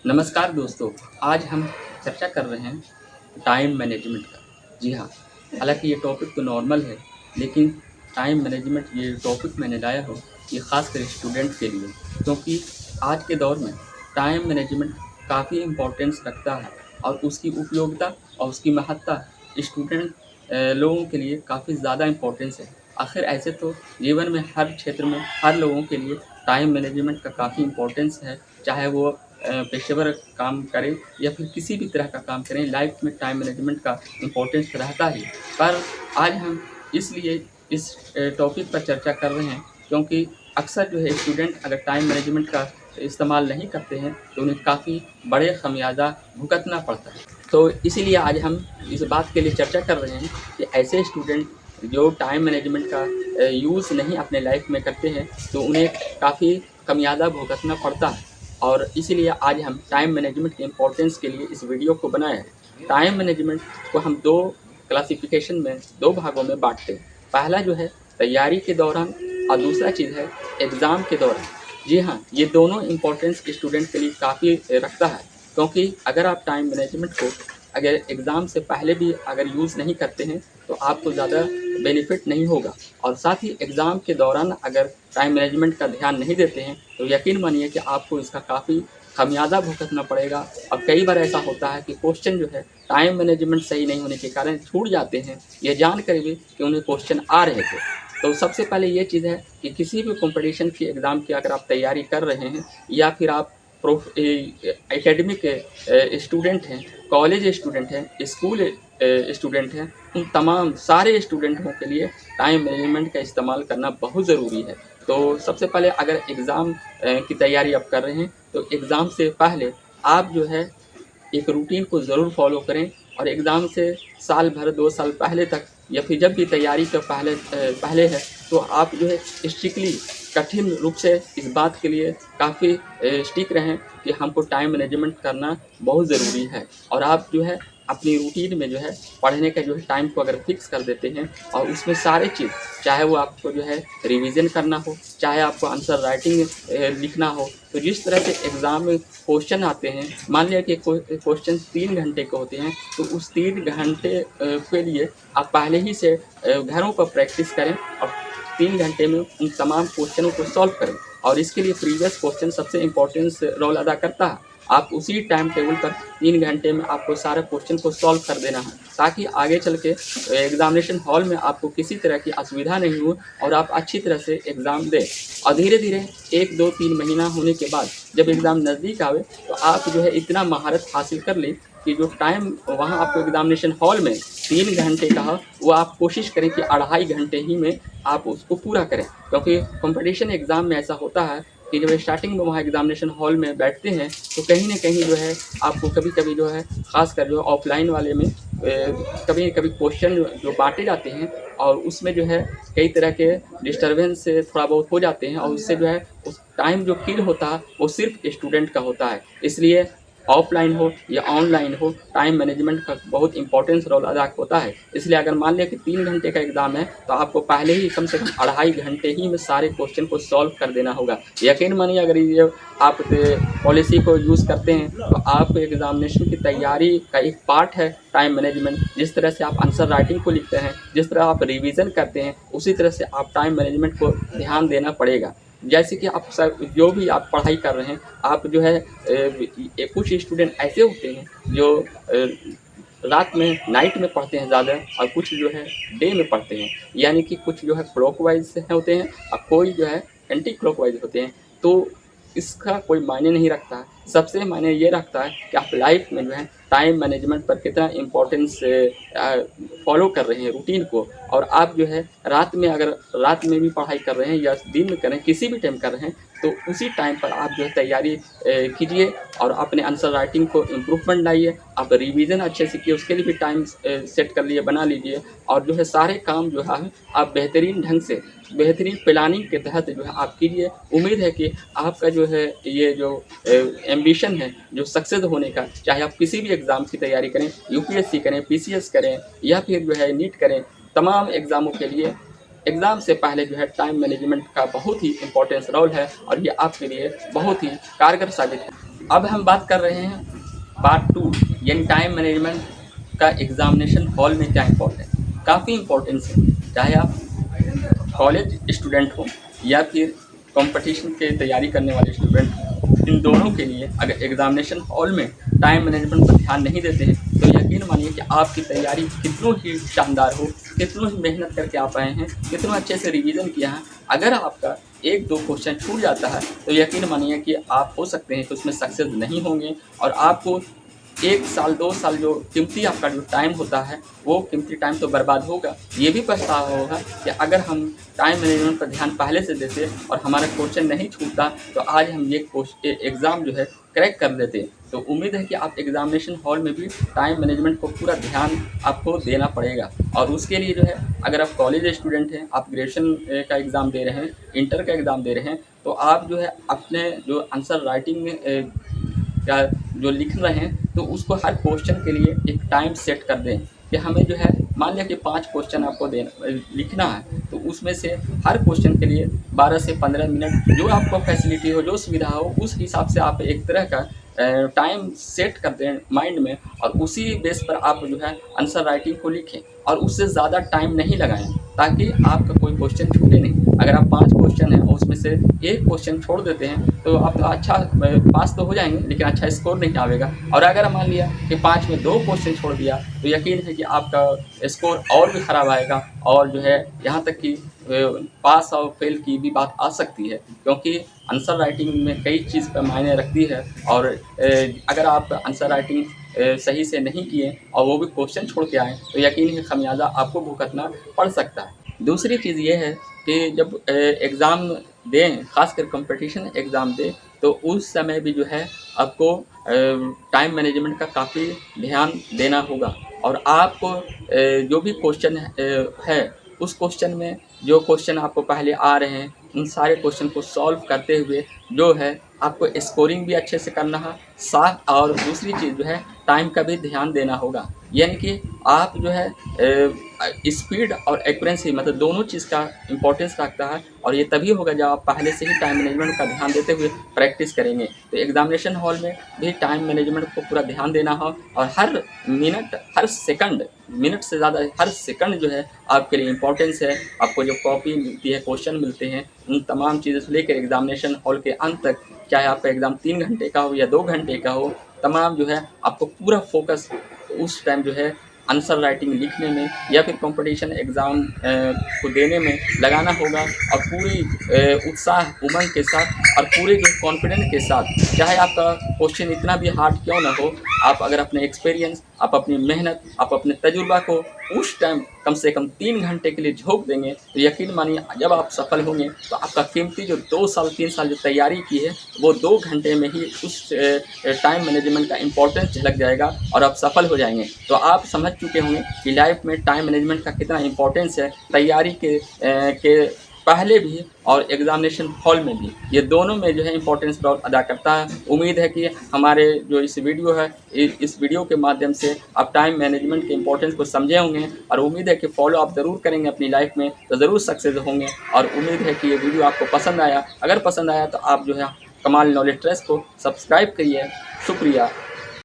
नमस्कार दोस्तों, आज हम चर्चा कर रहे हैं टाइम मैनेजमेंट का। जी हाँ, हालाँकि ये टॉपिक तो नॉर्मल है, लेकिन टाइम मैनेजमेंट ये टॉपिक मैंने लाया हूँ, ये ख़ासकर स्टूडेंट के लिए, क्योंकि आज के दौर में टाइम मैनेजमेंट काफ़ी इम्पोर्टेंस रखता है और उसकी उपयोगिता और उसकी महत्ता स्टूडेंट लोगों के लिए काफ़ी ज़्यादा इम्पोर्टेंस है। आखिर ऐसे तो जीवन में हर क्षेत्र में हर लोगों के लिए टाइम मैनेजमेंट का काफ़ी इम्पोर्टेंस है, चाहे वो पेशेवर काम करें या फिर किसी भी तरह का काम करें, लाइफ में टाइम मैनेजमेंट का इम्पोर्टेंस रहता ही। पर आज हम इसलिए इस टॉपिक पर चर्चा कर रहे हैं, क्योंकि अक्सर जो है स्टूडेंट अगर टाइम मैनेजमेंट का इस्तेमाल नहीं करते हैं तो उन्हें काफ़ी बड़े खमियाजा भुगतना पड़ता है। तो इसीलिए आज हम इस बात के लिए चर्चा कर रहे हैं कि ऐसे स्टूडेंट जो टाइम मैनेजमेंट का यूज़ नहीं अपने लाइफ में करते हैं तो उन्हें काफ़ी खमियाजा भुगतना पड़ता है। और इसीलिए आज हम टाइम मैनेजमेंट के इम्पोर्टेंस के लिए इस वीडियो को बनाया है। टाइम मैनेजमेंट को हम दो क्लासिफिकेशन में, दो भागों में बांटते हैं। पहला जो है तैयारी के दौरान और दूसरा चीज़ है एग्ज़ाम के दौरान। जी हाँ, ये दोनों इम्पोर्टेंस स्टूडेंट के लिए काफ़ी रखता है, क्योंकि अगर आप टाइम मैनेजमेंट को अगर एग्ज़ाम से पहले भी अगर यूज़ नहीं करते हैं तो आपको ज़्यादा बेनिफिट नहीं होगा, और साथ ही एग्ज़ाम के दौरान अगर टाइम मैनेजमेंट का ध्यान नहीं देते हैं तो यकीन मानिए कि आपको इसका काफ़ी खमियाजा भुगतना पड़ेगा। और कई बार ऐसा होता है कि क्वेश्चन जो है टाइम मैनेजमेंट सही नहीं होने के कारण छूट जाते हैं, ये जानकर भी कि उन्हें क्वेश्चन आ रहे थे। तो सबसे पहले ये चीज़ है कि किसी भी कॉम्पिटिशन की एग्ज़ाम की अगर आप तैयारी कर रहे हैं या फिर आप एकेडमिक स्टूडेंट हैं, कॉलेज स्टूडेंट हैं, स्कूल स्टूडेंट हैं, उन तमाम सारे स्टूडेंटों के लिए टाइम मैनेजमेंट का इस्तेमाल करना बहुत ज़रूरी है। तो सबसे पहले अगर एग्ज़ाम की तैयारी आप कर रहे हैं तो एग्ज़ाम से पहले आप जो है एक रूटीन को ज़रूर फॉलो करें, और एग्ज़ाम से साल भर 2 साल पहले तक या फिर जब भी तैयारी से पहले है तो आप जो है स्ट्रिक्टली कठिन रूप से इस बात के लिए काफ़ी स्टिक रहें कि हमको टाइम मैनेजमेंट करना बहुत ज़रूरी है। और आप जो है अपनी रूटीन में जो है पढ़ने का जो है टाइम को अगर फिक्स कर देते हैं और उसमें सारे चीज़, चाहे वो आपको जो है रिवीजन करना हो, चाहे आपको आंसर राइटिंग लिखना हो, तो जिस तरह से एग्ज़ाम में क्वेश्चन आते हैं, मान लिया कि क्वेश्चन 3 घंटे के होते हैं तो उस 3 घंटे के लिए आप पहले ही से घरों पर प्रैक्टिस करें और 3 घंटे में उन तमाम क्वेश्चनों को सॉल्व करें। और इसके लिए प्रीवियस क्वेश्चन सबसे इम्पोर्टेंट रोल अदा करता है। आप उसी टाइम टेबल पर 3 घंटे में आपको सारे क्वेश्चन को सॉल्व कर देना है, ताकि आगे चल के एग्ज़ामिनेशन हॉल में आपको किसी तरह की असुविधा नहीं हो और आप अच्छी तरह से एग्ज़ाम दें। और धीरे धीरे 1, 2, 3 महीना होने के बाद जब एग्ज़ाम नज़दीक आवे तो आप जो है इतना महारत हासिल कर लें कि जो टाइम वहाँ आपको एग्ज़ामिनेशन हॉल में 3 घंटे का हो, वो आप कोशिश करें कि 2.5 घंटे ही में आप उसको पूरा करें। क्योंकि कॉम्पिटिशन एग्ज़ाम में ऐसा होता है कि जब स्टार्टिंग में वहाँ एग्ज़ामिनेशन हॉल में बैठते हैं तो कहीं न कहीं जो है आपको कभी-कभी जो है ख़ासकर जो ऑफ़लाइन वाले में कभी-कभी क्वेश्चन जो बाँटे जाते हैं और उसमें जो है कई तरह के डिस्टर्बेंस से थोड़ा बहुत हो जाते हैं, और उससे जो है उस टाइम जो किल होता है वो सिर्फ़ स्टूडेंट का होता है। इसलिए ऑफ़लाइन हो या ऑनलाइन हो, टाइम मैनेजमेंट का बहुत इम्पोर्टेंस रोल अदा होता है। इसलिए अगर मान लें कि 3 घंटे का एग्ज़ाम है तो आपको पहले ही कम से कम 2.5 घंटे ही में सारे क्वेश्चन को सॉल्व कर देना होगा। यकीन मानिए अगर ये आप पॉलिसी को यूज़ करते हैं तो आप एग्ज़ामिनेशन की तैयारी का एक पार्ट है टाइम मैनेजमेंट। जिस तरह से आप आंसर राइटिंग को लिखते हैं, जिस तरह आप रिवीजन करते हैं, उसी तरह से आप टाइम मैनेजमेंट को ध्यान देना पड़ेगा। जैसे कि आप सब जो भी आप पढ़ाई कर रहे हैं, आप जो है कुछ स्टूडेंट ऐसे होते हैं जो रात में नाइट में पढ़ते हैं ज़्यादा, और कुछ जो है डे में पढ़ते हैं। यानी कि कुछ जो है क्लॉकवाइज़ होते हैं और कोई जो है एंटी क्लॉकवाइज़ होते हैं। तो इसका कोई मायने नहीं रखता है। सबसे मायने ये रखता है कि आप लाइफ में जो है टाइम मैनेजमेंट पर कितना इम्पोर्टेंस फॉलो कर रहे हैं रूटीन को। और आप जो है रात में भी पढ़ाई कर रहे हैं या दिन में कर रहे हैं, किसी भी टाइम कर रहे हैं, तो उसी टाइम पर आप जो है तैयारी कीजिए और अपने आंसर राइटिंग को इम्प्रूवमेंट लाइए। आप रिवीजन अच्छे से किए, उसके लिए भी टाइम सेट कर लिए, बना लीजिए। और जो है सारे काम जो है आप बेहतरीन ढंग से, बेहतरीन प्लानिंग के तहत जो है आप कीजिए। उम्मीद है कि आपका जो है ये जो एम्बिशन है जो सक्सेस होने का, चाहे आप किसी भी एग्ज़ाम की तैयारी करें, यूपीएससी करें, पीसीएस करें या फिर जो है नीट करें, तमाम एग्ज़ामों के लिए एग्ज़ाम से पहले जो है टाइम मैनेजमेंट का बहुत ही इम्पोर्टेंस रोल है और ये आपके लिए बहुत ही कारगर साबित है। अब हम बात कर रहे हैं पार्ट 2 यानी टाइम मैनेजमेंट का एग्ज़ामिनेशन हॉल में क्या इम्पोर्टेंस, काफ़ी इम्पोर्टेंस है। चाहे आप कॉलेज स्टूडेंट हो या फिर कंपटीशन की तैयारी करने वाले स्टूडेंट हो, इन दोनों के लिए अगर एग्ज़ामिनेशन हॉल में टाइम मैनेजमेंट पर ध्यान नहीं देते हैं तो यकीन मानिए कि आपकी तैयारी कितनों ही शानदार हो, कितनों ही मेहनत करके आप आए हैं, कितना अच्छे से रिवीजन किया है, अगर आपका एक दो क्वेश्चन छूट जाता है तो यकीन मानिए कि आप हो सकते हैं कि उसमें सक्सेस नहीं होंगे और आपको 1 साल 2 साल जो कीमती आपका जो टाइम होता है वो कीमती टाइम तो बर्बाद होगा। ये भी पछतावा होगा कि अगर हम टाइम मैनेजमेंट पर ध्यान पहले से देते और हमारा क्वेश्चन नहीं छूटता तो आज हम ये एग्ज़ाम जो है क्रैक कर देते। तो उम्मीद है कि आप एग्ज़ामिनेशन हॉल में भी टाइम मैनेजमेंट को पूरा ध्यान आपको देना पड़ेगा। और उसके लिए जो है अगर आप कॉलेज स्टूडेंट हैं, आप ग्रेजुएशन का एग्ज़ाम दे रहे हैं, इंटर का एग्ज़ाम दे रहे हैं, तो आप जो है अपने जो आंसर राइटिंग में या जो लिख रहे हैं तो उसको हर क्वेश्चन के लिए एक टाइम सेट कर दें कि हमें जो है मान लिया कि 5 क्वेश्चन आपको लिखना है तो उसमें से हर क्वेश्चन के लिए 12 से 15 मिनट जो आपको फैसिलिटी हो, जो सुविधा हो, उस हिसाब से आप एक तरह का टाइम सेट कर दें माइंड में और उसी बेस पर आप जो है आंसर राइटिंग को लिखें और उससे ज़्यादा टाइम नहीं लगाएं ताकि आपका कोई क्वेश्चन छूटे नहीं। अगर आप 5 क्वेश्चन हैं और उसमें से एक क्वेश्चन छोड़ देते हैं तो आप अच्छा पास तो हो जाएंगे लेकिन अच्छा स्कोर नहीं आएगा। और अगर मान लिया कि 5 में 2 क्वेश्चन छोड़ दिया तो यकीन है कि आपका स्कोर और भी ख़राब आएगा और जो है यहाँ तक कि पास और फेल की भी बात आ सकती है क्योंकि आंसर राइटिंग में कई चीज़ का मायने रखती है। और अगर आप आंसर राइटिंग सही से नहीं किए और वो भी क्वेश्चन छोड़ के आए तो यकीन है खमियाजा आपको भुगतना पड़ सकता है। दूसरी चीज़ ये है कि जब एग्ज़ाम दें, ख़ासकर कंपटीशन एग्ज़ाम दें तो उस समय भी जो है आपको टाइम मैनेजमेंट का काफ़ी ध्यान देना होगा और आपको जो भी क्वेश्चन है उस क्वेश्चन में जो क्वेश्चन आपको पहले आ रहे हैं उन सारे क्वेश्चन को सॉल्व करते हुए जो है आपको स्कोरिंग भी अच्छे से करना है साथ। और दूसरी चीज़ जो है टाइम का भी ध्यान देना होगा यानी कि आप जो है स्पीड और एक्यूरेंसी मतलब दोनों चीज़ का इम्पोर्टेंस रखता है और ये तभी होगा जब आप पहले से ही टाइम मैनेजमेंट का ध्यान देते हुए प्रैक्टिस करेंगे। तो एग्ज़ामिनेशन हॉल में भी टाइम मैनेजमेंट को पूरा ध्यान देना हो और हर मिनट हर सेकंड, मिनट से ज़्यादा हर सेकंड जो है आपके लिए इम्पोर्टेंस है। आपको जो कॉपी मिलती है, क्वेश्चन मिलते हैं, उन तमाम चीज़ों से लेकर एग्ज़ामिनेशन हॉल के अंत तक, चाहे आपका एग्ज़ाम 3 घंटे का हो या 2 घंटे का हो, तमाम जो है आपको पूरा फोकस उस टाइम जो है आंसर राइटिंग लिखने में या फिर कंपटीशन एग्ज़ाम को देने में लगाना होगा और पूरी उत्साह उमंग के साथ और पूरे जो कॉन्फिडेंस के साथ, चाहे आपका क्वेश्चन इतना भी हार्ड क्यों ना हो, आप अगर अपने एक्सपीरियंस, आप अपनी मेहनत, आप अपने तजुर्बा को उस टाइम कम से कम 3 घंटे के लिए झोंक देंगे तो यकीन मानिए जब आप सफल होंगे तो आपका कीमती जो 2 साल 3 साल जो तैयारी की है वो 2 घंटे में ही उस टाइम मैनेजमेंट का इम्पोर्टेंस झलक जाएगा और आप सफल हो जाएंगे। तो आप समझ चुके होंगे कि लाइफ में टाइम मैनेजमेंट का कितना इम्पोर्टेंस है, तैयारी के पहले भी और एग्ज़ामिनेशन हॉल में भी, ये दोनों में जो है इम्पोर्टेंस रोल अदा करता है। उम्मीद है कि हमारे जो इस वीडियो है इस वीडियो के माध्यम से आप टाइम मैनेजमेंट के इम्पोर्टेंस को समझे होंगे और उम्मीद है कि फॉलो आप ज़रूर करेंगे अपनी लाइफ में तो ज़रूर सक्सेस होंगे। और उम्मीद है कि ये वीडियो आपको पसंद आया। अगर पसंद आया तो आप जो है कमाल नॉलेज ट्रस्ट को सब्सक्राइब करिए। शुक्रिया।